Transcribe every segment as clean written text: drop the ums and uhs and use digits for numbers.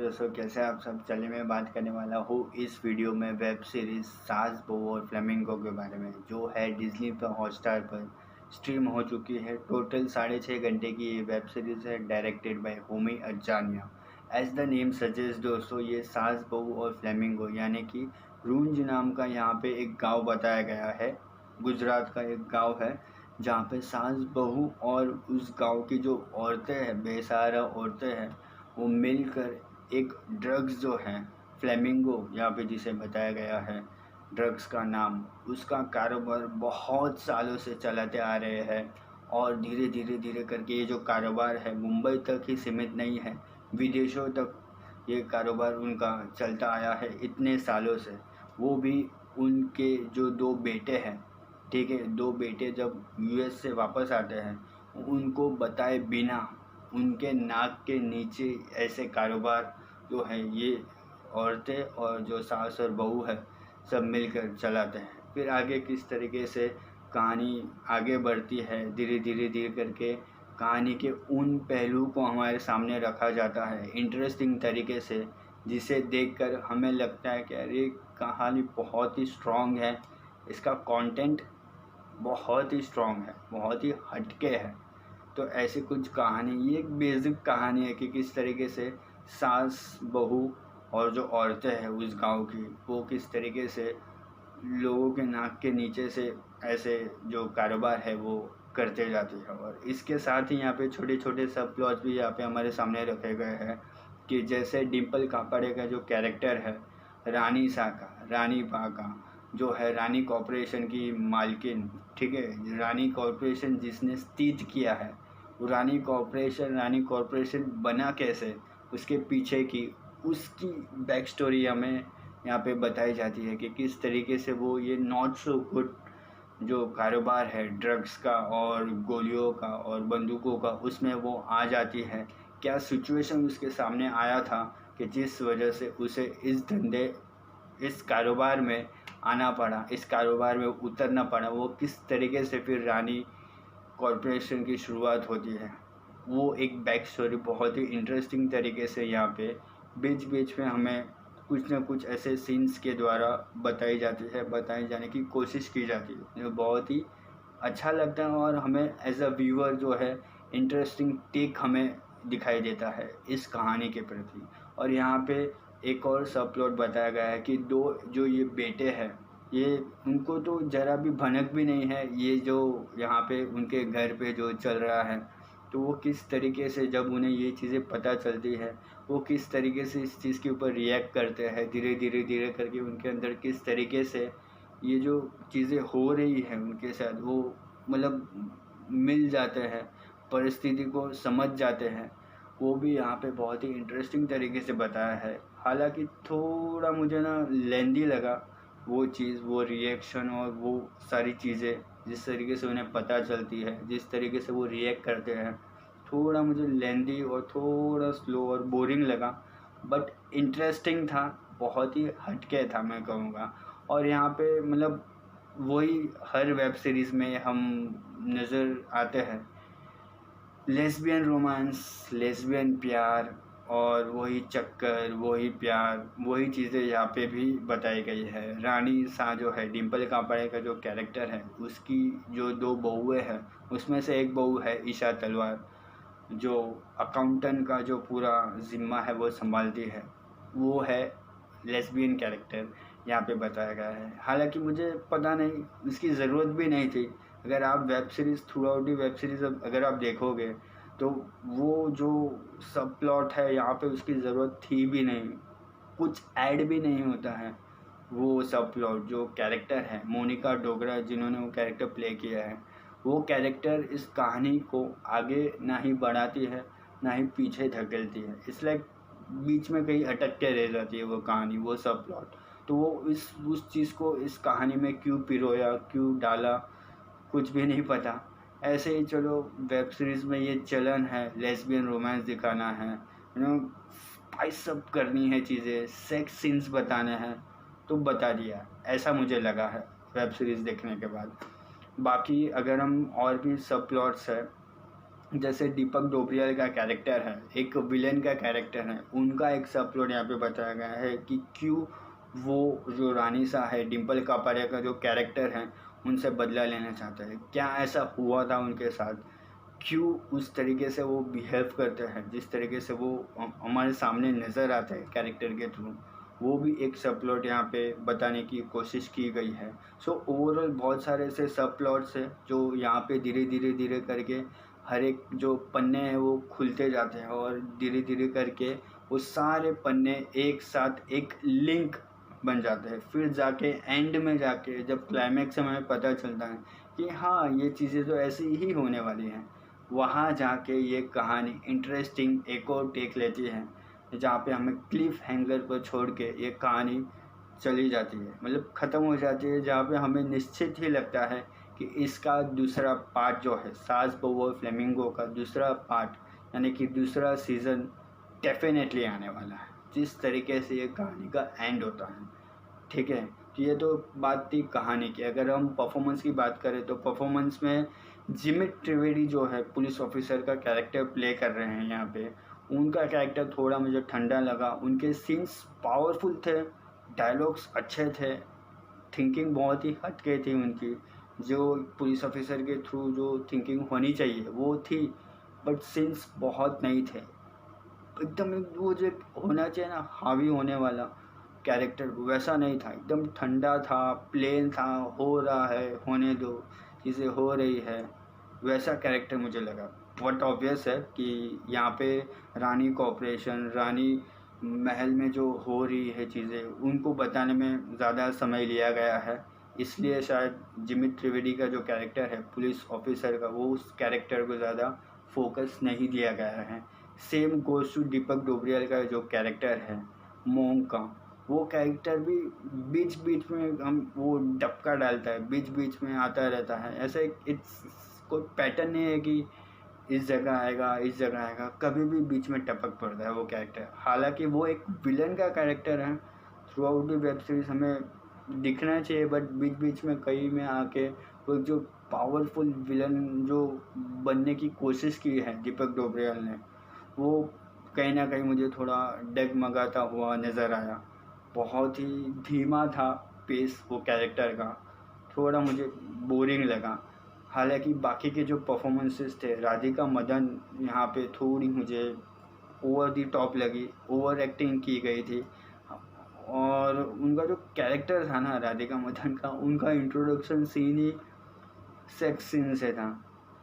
दोस्तों, कैसे आप सब। चलिए मैं बात करने वाला हूँ इस वीडियो में वेब सीरीज़ सास बहू और फ्लेमिंगो के बारे में, जो है डिज्नी पर हॉटस्टार पर स्ट्रीम हो चुकी है। टोटल 6.5 घंटे की ये वेब सीरीज़ है, directed by Homi Adajania. As the name suggest दोस्तों, ये सास बहू और फ्लेमिंगो यानी कि रूंज नाम का यहाँ पे एक गाँव बताया गया है। गुजरात का एक गाँव है जहाँ पे सास बहू और उस गांव की जो औरतें हैं, बेसहारा औरतें हैं, वो मिलकर एक ड्रग्स जो है फ्लेमिंगो यहाँ पे जिसे बताया गया है ड्रग्स का नाम, उसका कारोबार बहुत सालों से चलाते आ रहे हैं। और धीरे धीरे धीरे करके ये जो कारोबार है मुंबई तक ही सीमित नहीं है, विदेशों तक ये कारोबार उनका चलता आया है इतने सालों से। वो भी उनके जो दो बेटे हैं, ठीक है, दो बेटे जब यूएस से वापस आते हैं, उनको बताए बिना उनके नाक के नीचे ऐसे कारोबार जो है ये औरतें और जो सास और बहू है सब मिलकर चलाते हैं। फिर आगे किस तरीके से कहानी आगे बढ़ती है, धीरे धीरे धीरे करके कहानी के उन पहलू को हमारे सामने रखा जाता है इंटरेस्टिंग तरीके से, जिसे देखकर हमें लगता है कि अरे कहानी बहुत ही स्ट्रॉन्ग है, इसका कंटेंट बहुत ही स्ट्रॉन्ग है, बहुत ही हटके है। तो ऐसी कुछ कहानी, ये एक बेसिक कहानी है कि किस तरीके से सास बहू और जो औरतें हैं उस गांव की, वो किस तरीके से लोगों के नाक के नीचे से ऐसे जो कारोबार है वो करते जाती है। और इसके साथ ही यहाँ पे छोटे छोटे सब प्लॉट भी यहाँ पे हमारे सामने रखे गए हैं कि जैसे डिम्पल कापड़े का जो कैरेक्टर है रानी सा का, रानी बा का, जो है रानी कॉरपोरेशन की मालकिन, ठीक है, रानी कॉरपोरेशन जिसने स्थित किया है, वो रानी कॉरपोरेशन बना कैसे, उसके पीछे की उसकी बैक स्टोरी हमें यहाँ पे बताई जाती है कि किस तरीके से वो ये नॉट सो गुड जो कारोबार है ड्रग्स का और गोलियों का और बंदूकों का, उसमें वो आ जाती है। क्या सिचुएशन उसके सामने आया था कि जिस वजह से उसे इस कारोबार में आना पड़ा, इस कारोबार में उतरना पड़ा, वो किस तरीके से फिर रानी कॉरपोरेशन की शुरुआत होती है। वो एक बैक स्टोरी बहुत ही इंटरेस्टिंग तरीके से यहाँ पे बीच बीच में हमें कुछ ना कुछ ऐसे सीन्स के द्वारा बताई जाने की कोशिश की जाती है, जो बहुत ही अच्छा लगता है और हमें एज अ व्यूअर जो है इंटरेस्टिंग टेक हमें दिखाई देता है इस कहानी के प्रति। और यहाँ पे एक और सब प्लॉट बताया गया है कि दो जो ये बेटे हैं, ये उनको तो ज़रा भी भनक भी नहीं है ये जो यहाँ पे उनके घर पे जो चल रहा है। तो वो किस तरीके से जब उन्हें ये चीज़ें पता चलती है, वो किस तरीके से इस चीज़ के ऊपर रिएक्ट करते हैं, धीरे धीरे धीरे करके उनके अंदर किस तरीके से ये जो चीज़ें हो रही हैं उनके साथ, वो मतलब मिल जाते हैं, परिस्थिति को समझ जाते हैं। वो भी यहाँ पे बहुत ही इंटरेस्टिंग तरीके से बताया है। हालांकि थोड़ा मुझे ना लेंदी लगा वो चीज़, वो रिएक्शन और वो सारी चीज़ें जिस तरीके से उन्हें पता चलती है, जिस तरीके से वो रिएक्ट करते हैं, थोड़ा मुझे लेंदी और थोड़ा स्लो और बोरिंग लगा। बट इंटरेस्टिंग था, बहुत ही हटके था मैं कहूँगा। और यहाँ पे मतलब वही हर वेब सीरीज़ में हम नज़र आते हैं, लेस्बियन रोमांस, लेस्बियन प्यार और वही चक्कर, वही प्यार, वही चीज़ें यहाँ पे भी बताई गई है। रानी सा जो है, डिम्पल कापड़े का जो कैरेक्टर है, उसकी जो दो बहुएं हैं, उसमें से एक बहू है ईशा तलवार, जो अकाउंटेंट का जो पूरा ज़िम्मा है वो संभालती है। वो है लेस्बियन कैरेक्टर यहाँ पे बताया गया है। हालांकि मुझे पता नहीं, इसकी ज़रूरत भी नहीं थी। अगर आप web series through out the web series अगर आप देखोगे तो वो जो सब प्लॉट है यहाँ पे उसकी ज़रूरत थी भी नहीं, कुछ ऐड भी नहीं होता है। वो सब प्लॉट जो कैरेक्टर है मोनिका डोगरा जिन्होंने वो कैरेक्टर प्ले किया है, वो कैरेक्टर इस कहानी को आगे ना ही बढ़ाती है ना ही पीछे धकेलती है, इसलिए बीच में कहीं अटक के रह जाती है वो कहानी, वो सब प्लॉट। तो वो उस चीज़ को इस कहानी में क्यों पिरोया, क्यों डाला, कुछ भी नहीं पता। ऐसे ही चलो वेब सीरीज़ में ये चलन है, लेस्बियन रोमांस दिखाना है, स्पाइस अप करनी है चीज़ें, सेक्स सीन्स बताने हैं, तो बता दिया, ऐसा मुझे लगा है वेब सीरीज़ देखने के बाद। बाकी अगर हम और भी सब प्लॉट्स है जैसे दीपक डोबरियल का कैरेक्टर है, एक विलेन का कैरेक्टर है, उनका एक सब प्लॉट यहाँ पे बताया गया है कि क्यों वो जो रानी सा है, डिम्पल कापाडिया का जो कैरेक्टर है, उनसे बदला लेना चाहता है, क्या ऐसा हुआ था उनके साथ, क्यों उस तरीके से वो बिहेव करते हैं, जिस तरीके से वो हमारे सामने नज़र आता है कैरेक्टर के थ्रू, वो भी एक सब प्लॉट यहाँ पे बताने की कोशिश की गई है। सो ओवरऑल बहुत सारे ऐसे सब प्लॉट्स हैं जो यहाँ पे धीरे धीरे धीरे करके हर एक जो पन्ने हैं वो खुलते जाते हैं और धीरे धीरे करके वो सारे पन्ने एक साथ एक लिंक बन जाते हैं। फिर जाके एंड में जाके जब क्लाइमैक्स में हमें पता चलता है कि हाँ ये चीज़ें तो ऐसी ही होने वाली हैं, वहाँ जाके ये कहानी इंटरेस्टिंग एक और टेक लेती है, जहाँ पे हमें क्लिफ हैंगर पर छोड़ के ये कहानी चली जाती है, मतलब ख़त्म हो जाती है, जहाँ पे हमें निश्चित ही लगता है कि इसका दूसरा पार्ट जो है, सास बहू और फ्लेमिंगो का दूसरा पार्ट यानी कि दूसरा सीज़न डेफिनेटली आने वाला है, जिस तरीके से ये कहानी का एंड होता है। ठीक है, तो ये तो बात थी कहानी की। अगर हम परफॉर्मेंस की बात करें तो परफॉर्मेंस में जिमित त्रिवेदी जो है पुलिस ऑफिसर का कैरेक्टर प्ले कर रहे हैं यहाँ पे, उनका कैरेक्टर थोड़ा मुझे ठंडा लगा। उनके सीन्स पावरफुल थे, डायलॉग्स अच्छे थे, थिंकिंग बहुत ही हटके थी उनकी, जो पुलिस ऑफिसर के थ्रू जो थिंकिंग होनी चाहिए वो थी, बट सीन्स बहुत नहीं थे। एकदम वो जो होना चाहिए ना हावी होने वाला कैरेक्टर, वैसा नहीं था, एकदम ठंडा था, प्लेन था, हो रहा है होने दो, चीज़ें हो रही है, वैसा कैरेक्टर मुझे लगा। बहुत ऑब्वियस है कि यहाँ पे रानी कॉपरेशन, रानी महल में जो हो रही है चीज़ें, उनको बताने में ज़्यादा समय लिया गया है, इसलिए शायद जिमित त्रिवेदी का जो कैरेक्टर है पुलिस ऑफिसर का, वो उस कैरेक्टर को ज़्यादा फोकस नहीं दिया गया है। सेम गोज़ टू दीपक डोबरियल का जो कैरेक्टर है मोंग का, वो कैरेक्टर भी बीच बीच में हम वो डपका डालता है, बीच बीच में आता रहता है, ऐसे इट्स कोई पैटर्न नहीं है कि इस जगह आएगा इस जगह आएगा, कभी भी बीच में टपक पड़ता है वो कैरेक्टर। हालांकि वो एक विलन का कैरेक्टर है, through out the web series हमें दिखना चाहिए, बट बीच बीच में कहीं में आके वो जो पावरफुल विलन जो बनने की कोशिश की है दीपक डोबरियल ने, वो कहीं ना कहीं मुझे थोड़ा डगमगाता हुआ नज़र आया। बहुत ही धीमा था पेस वो कैरेक्टर का, थोड़ा मुझे बोरिंग लगा। हालांकि बाकी के जो परफॉर्मेंसेस थे, राधिका मदन यहाँ पे थोड़ी मुझे ओवर दी टॉप लगी, ओवर एक्टिंग की गई थी। और उनका जो कैरेक्टर था ना राधिका मदन का, उनका इंट्रोडक्शन सीन ही सेक्स सीन से था।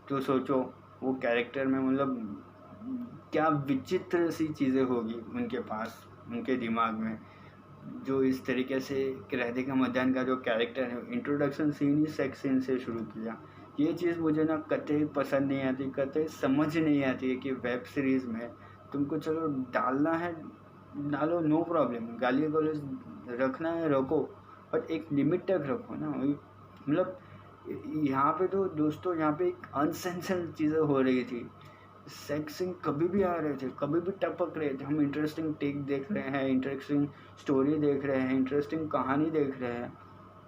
तो सोचो वो कैरेक्टर में मतलब क्या विचित्र सी चीज़ें होगी उनके पास, उनके दिमाग में, जो इस तरीके से राधिका मदन का जो कैरेक्टर है इंट्रोडक्शन सीन ही सेक्स सीन से शुरू किया। ये चीज़ मुझे ना कतई पसंद नहीं आती, कतई समझ नहीं आती है कि वेब सीरीज़ में तुमको चलो डालना है डालो, नो प्रॉब्लम, गाली गलौज रखना है रखो, बट एक लिमिट तक रखो ना। मतलब यहाँ पे तो दोस्तों यहाँ पे एक अनसेंसर्ड चीज़ें हो रही थी, सेक्सिंग कभी भी आ रहे थे, कभी भी टपक रहे थे। हम इंटरेस्टिंग टेक देख रहे हैं, इंटरेस्टिंग स्टोरी देख रहे हैं, इंटरेस्टिंग कहानी देख रहे हैं,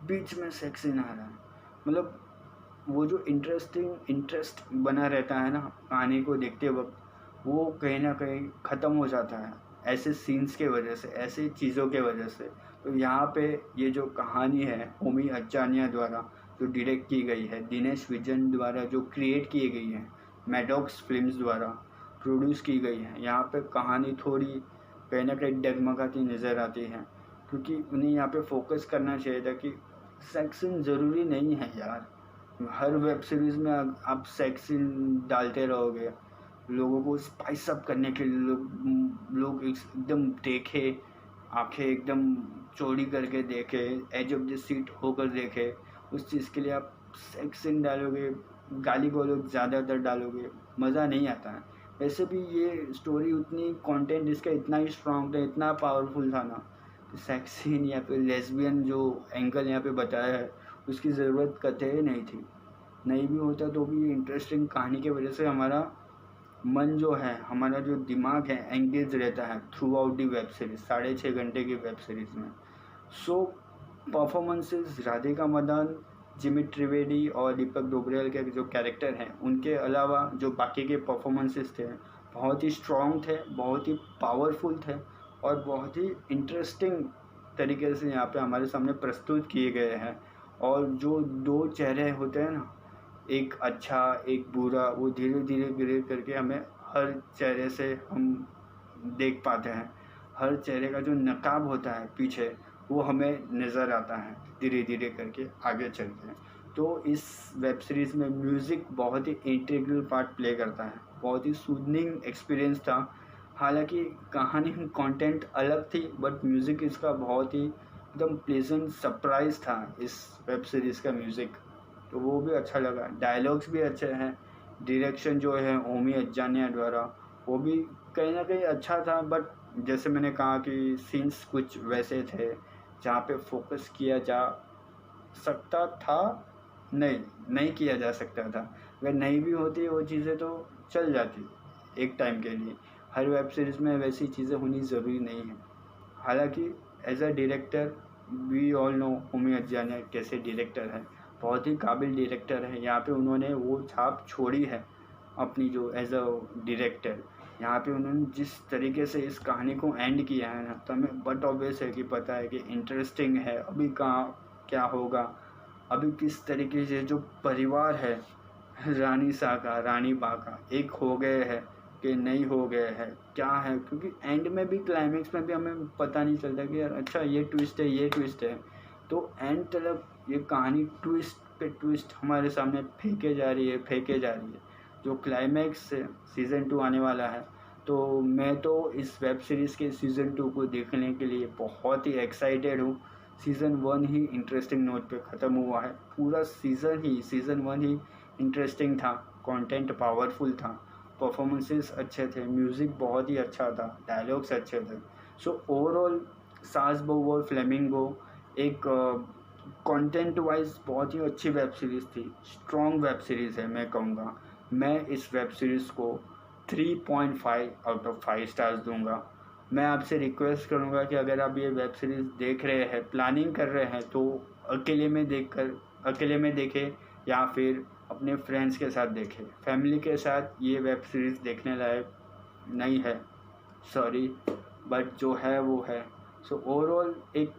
बीच में सेक्सिंग आ रहा है। मतलब वो जो इंटरेस्ट बना रहता है ना कहानी को देखते वक्त, वो कहीं ना कहीं ख़त्म हो जाता है ऐसे सीन्स के वजह से, ऐसे चीज़ों के वजह से। तो यहाँ पे ये जो कहानी है होमी अचानिया द्वारा जो डायरेक्ट की गई है, दिनेश विजन द्वारा जो क्रिएट की गई है, मैडॉक्स फिल्म्स द्वारा प्रोड्यूस की गई है, यहाँ पे कहानी थोड़ी कहीं ना कहीं डगमगाती नज़र आती है, क्योंकि उन्हें यहाँ पे फोकस करना चाहिए था कि सेक्शन ज़रूरी नहीं है यार। हर वेब सीरीज़ में आप सेक्शन डालते रहोगे, लोगों को स्पाइस अप करने के लिए लोग एकदम देखे, आंखें एकदम चौड़ी करके देखे, एज ऑफ द सीट होकर देखे, उस चीज़ के लिए आप सेक्शन डालोगे, गाली गलौज ज़्यादातर डालोगे, मज़ा नहीं आता है। वैसे भी ये स्टोरी उतनी कंटेंट इसका इतना ही स्ट्रॉन्ग था, इतना पावरफुल था ना, कि सेक्स सीन या फिर लेस्बियन जो एंगल यहाँ पे बताया है उसकी ज़रूरत कतई नहीं थी। नहीं भी होता तो भी इंटरेस्टिंग कहानी की वजह से हमारा मन जो है, हमारा जो दिमाग है एंगेज रहता है through out the web series, 6.5 घंटे की वेब सीरीज़ में। सो परफॉर्मेंसेस राधिका मदन जिमी त्रिवेदी और दीपक डोबरियल के जो कैरेक्टर हैं उनके अलावा जो बाकी के परफॉर्मेंसेस थे बहुत ही स्ट्रॉन्ग थे, बहुत ही पावरफुल थे और बहुत ही इंटरेस्टिंग तरीके से यहाँ पे हमारे सामने प्रस्तुत किए गए हैं। और जो दो चेहरे होते हैं ना, एक अच्छा एक बुरा, वो धीरे धीरे धीरे करके हमें हर चेहरे से हम देख पाते हैं। हर चेहरे का जो नकाब होता है पीछे वो हमें नज़र आता है धीरे धीरे करके आगे चल के। तो इस वेब सीरीज़ में म्यूज़िक बहुत ही इंटीग्रल पार्ट प्ले करता है, बहुत ही सूदनिंग एक्सपीरियंस था। हालांकि कहानी कंटेंट अलग थी बट म्यूज़िक इसका बहुत ही एकदम प्लेजेंट सरप्राइज था इस वेब सीरीज़ का म्यूज़िक, तो वो भी अच्छा लगा। डायलॉग्स भी अच्छे हैं, डायरेक्शन जो है ओमी अज्जानिया द्वारा वो भी कहीं ना कहीं अच्छा था। बट जैसे मैंने कहा कि सीन्स कुछ वैसे थे जहाँ पे फोकस किया जा सकता था, नहीं किया जा सकता था। अगर नहीं भी होती वो चीज़ें तो चल जाती एक टाइम के लिए। हर वेब सीरीज़ में वैसी चीज़ें होनी ज़रूरी नहीं है। हालांकि as a director we all know Homi Adajania कैसे डायरेक्टर है, बहुत ही काबिल डायरेक्टर है। यहाँ पे उन्होंने वो छाप छोड़ी है अपनी जो एज अ डायरेक्टर। यहाँ पे उन्होंने जिस तरीके से इस कहानी को एंड किया है ना, तो हमें बट ऑब्वियस है कि पता है कि इंटरेस्टिंग है अभी कहाँ क्या होगा, अभी किस तरीके से जो परिवार है रानी सा का रानी बा का एक हो गए हैं कि नहीं हो गए हैं क्या है। क्योंकि एंड में भी क्लाइमेक्स में भी हमें पता नहीं चलता कि यार अच्छा ये ट्विस्ट है ये ट्विस्ट है। तो एंड तक ये कहानी ट्विस्ट पे ट्विस्ट हमारे सामने फेंके जा रही है। जो क्लाइमैक्स सीज़न 2 आने वाला है, तो मैं तो इस वेब सीरीज़ के सीज़न 2 को देखने के लिए बहुत ही एक्साइटेड हूँ। सीज़न 1 ही इंटरेस्टिंग नोट पे ख़त्म हुआ है, पूरा सीज़न 1 ही इंटरेस्टिंग था, कंटेंट पावरफुल था, परफॉर्मेंसेस अच्छे थे, म्यूज़िक बहुत ही अच्छा था, डायलॉग्स अच्छे थे। सो ओवरऑल सास बहू और फ्लेमिंगो एक कंटेंट वाइज बहुत ही अच्छी वेब सीरीज़ थी, स्ट्रॉन्ग वेब सीरीज़ है मैं कहूँगा। मैं इस वेब सीरीज़ को 3.5 आउट ऑफ 5 स्टार्स दूंगा। मैं आपसे रिक्वेस्ट करूंगा कि अगर आप ये वेब सीरीज़ देख रहे हैं, प्लानिंग कर रहे हैं, तो अकेले में देखें या फिर अपने फ्रेंड्स के साथ देखें। फैमिली के साथ ये वेब सीरीज़ देखने लायक नहीं है, सॉरी, बट जो है वो है। सो ओवरऑल एक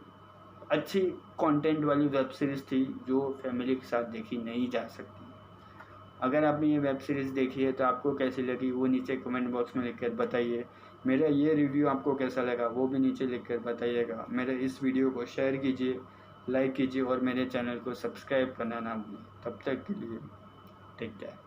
अच्छी कंटेंट वाली वेब सीरीज़ थी जो फैमिली के साथ देखी नहीं जा सकती। अगर आपने ये वेब सीरीज़ देखी है तो आपको कैसी लगी वो नीचे कमेंट बॉक्स में लिखकर बताइए। मेरा ये रिव्यू आपको कैसा लगा वो भी नीचे लिखकर बताइएगा। मेरे इस वीडियो को शेयर कीजिए, लाइक कीजिए और मेरे चैनल को सब्सक्राइब करना ना भूलें। तब तक के लिए टेक केयर।